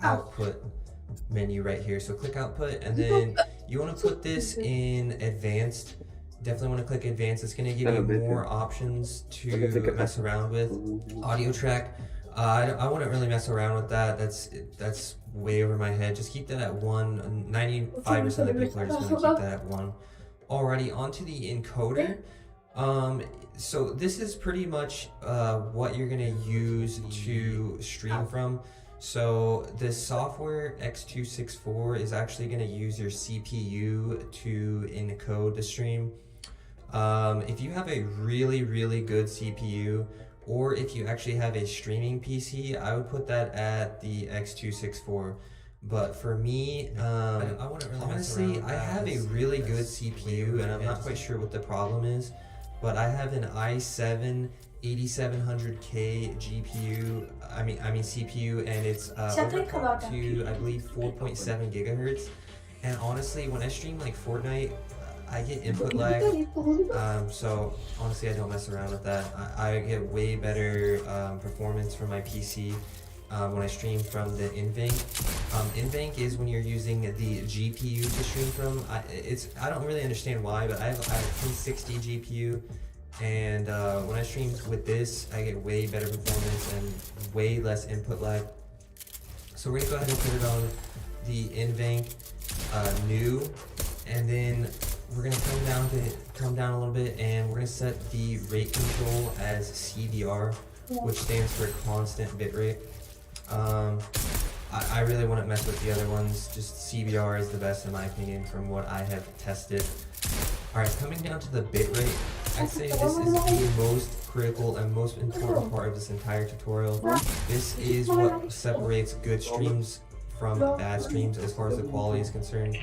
output menu right here. So click output, and then you want to put this in advanced. Definitely want to click advanced. It's going to give you more options to mess around with. Audio track, I wouldn't really mess around with that. That's way over my head. Just keep that at 1. 95% of the people are just going to keep that at 1. Alrighty, onto the encoder. So this is pretty much what you're going to use to stream from. So this software X264 is actually going to use your CPU to encode the stream. If you have a really good CPU, or if you actually have a streaming PC, I would put that at the X264. But for me, I wouldn't really honestly, I have a really good CPU, and I'm not quite sure what the problem is, but I have an i7 8700K GPU, I mean CPU, and it's overclocked to, I believe, 4.7 gigahertz. And honestly, when I stream like Fortnite, I get input lag, so honestly I don't mess around with that. I get way better performance from my PC when I stream from the NVENC. NVENC is when you're using the GPU to stream from. I don't really understand why, but I have a 1060 GPU, and when I stream with this, I get way better performance and way less input lag. So we're gonna go ahead and put it on the NVENC new, and then we're gonna come down a little bit, and we're gonna set the rate control as CBR, which stands for constant bitrate. I really wouldn't mess with the other ones. Just CBR is the best in my opinion from what I have tested. Alright, coming down to the bitrate, I'd say this is the most critical and most important part of this entire tutorial. This is what separates good streams from bad streams as far as the quality is concerned.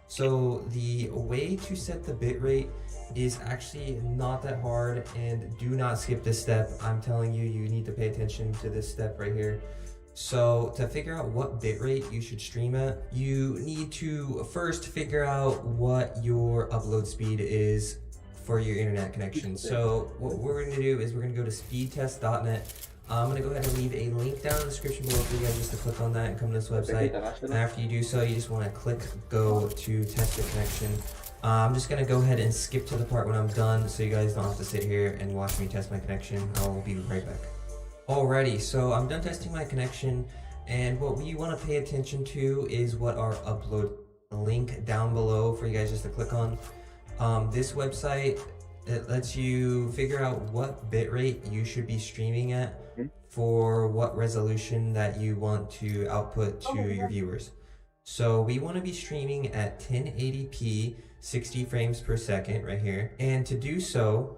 So the way to set the bitrate is actually not that hard, and do not skip this step. I'm telling you, you need to pay attention to this step right here. So to figure out what bitrate you should stream at, you need to first figure out what your upload speed is for your internet connection. So what we're going to do is we're going to go to speedtest.net. I'm going to go ahead and leave a link down in the description below for you guys just to click on that and come to this website. And after you do so, you just want to click go to test your connection. I'm just going to go ahead and skip to the part when I'm done so you guys don't have to sit here and watch me test my connection. I'll be right back. Alrighty, so I'm done testing my connection, and what we want to pay attention to is what our upload link down below for you guys just to click on. This website, it lets you figure out what bitrate you should be streaming at for what resolution that you want to output to your viewers. So we want to be streaming at 1080p 60 frames per second right here, and to do so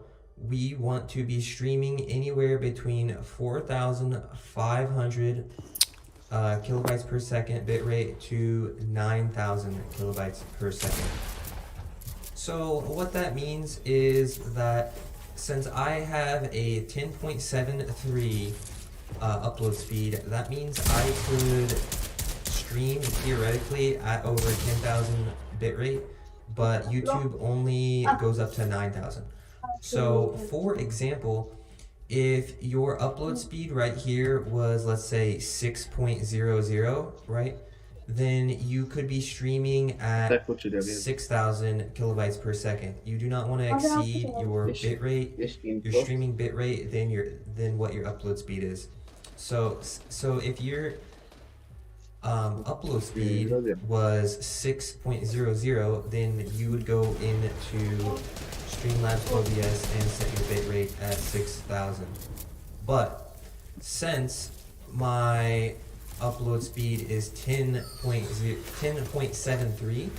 we want to be streaming anywhere between 4,500 kilobytes per second bitrate to 9,000 kilobytes per second. So what that means is that since I have a 10.73 upload speed, that means I could stream theoretically at over 10,000 bitrate, but YouTube only goes up to 9,000. So for example, if your upload speed right here was, let's say 6.00, right? Then you could be streaming at 6,000 kilobytes per second. You do not want to exceed your bitrate, your streaming bitrate, than what your upload speed is. So if your upload speed was 6.00, then you would go into Streamlabs OBS and set your bitrate at 6,000. But since my upload speed is 10.73,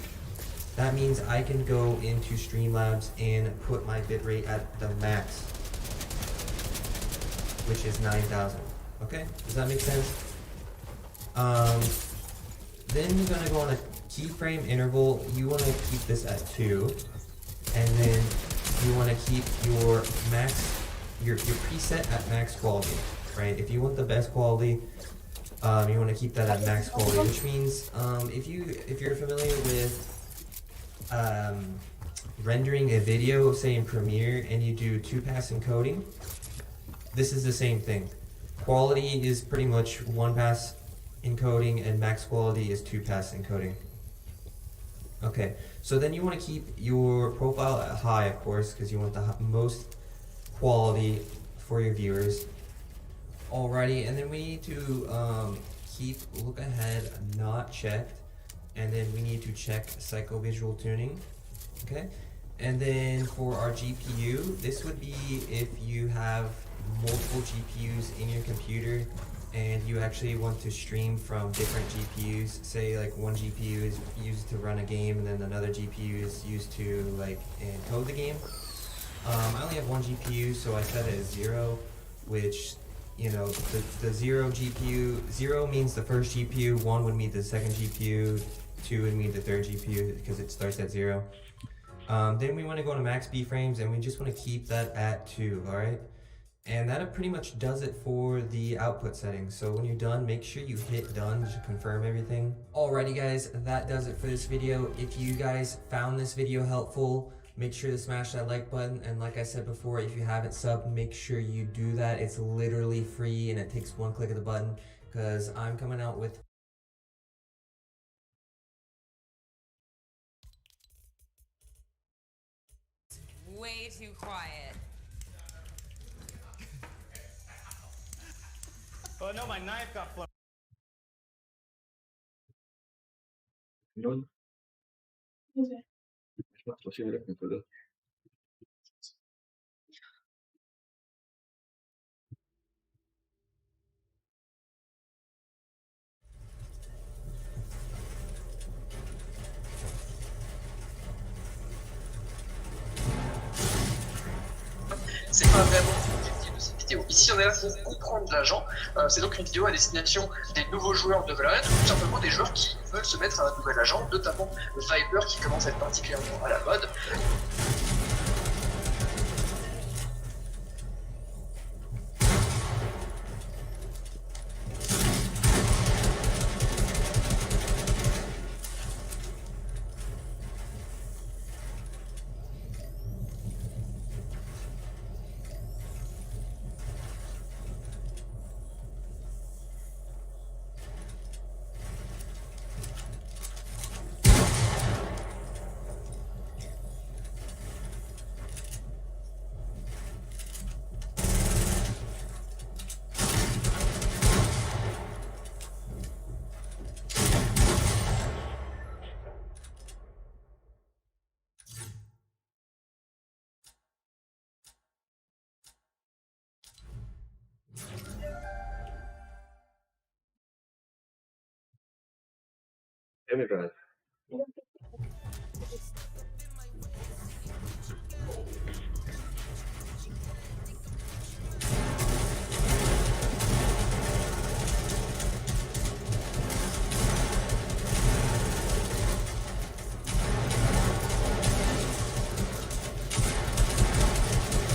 that means I can go into Streamlabs and put my bitrate at the max, which is 9,000. Okay, does that make sense? Then you're gonna go on a keyframe interval. You want to keep this at 2, and then you want to keep your max, your preset at max quality, right? If you want the best quality, you want to keep that at max quality, which means if you're familiar with rendering a video, say in Premiere, and you do 2-pass encoding, this is the same thing. Quality is pretty much 1 pass encoding, and max quality is 2 pass encoding. Okay, so then you want to keep your profile at high, of course, because you want the most quality for your viewers. Alrighty, and then we need to keep look ahead not checked, and then we need to check psychovisual tuning. Okay, and then for our GPU, this would be if you have multiple GPUs in your computer and you actually want to stream from different GPUs. Say like one GPU is used to run a game and then another GPU is used to like encode the game. I only have one GPU, so I set it as 0, which, you know, the 0 GPU, 0 means the first GPU, 1 would mean the second GPU, 2 would mean the third GPU because it starts at 0. Then we want to go to max B frames and we just want to keep that at 2, alright? And that pretty much does it for the output settings. So when you're done, make sure you hit done to confirm everything. Alrighty guys, that does it for this video. If you guys found this video helpful, make sure to smash that like button. And like I said before, if you haven't subbed, make sure you do that. It's literally free and it takes one click of the button, because I'm coming out with way too quiet. Oh no, my knife got flown. Non. Ich mach doch hier wieder mit, oder? C'est pas vraiment l'objectif de cette vidéo. Ici, on est là pour comprendre l'agent. C'est donc une vidéo à destination des nouveaux joueurs de Valorant, ou tout simplement des joueurs qui veulent se mettre à un nouvel agent, notamment le Viper qui commence à être particulièrement à la mode. Emerald.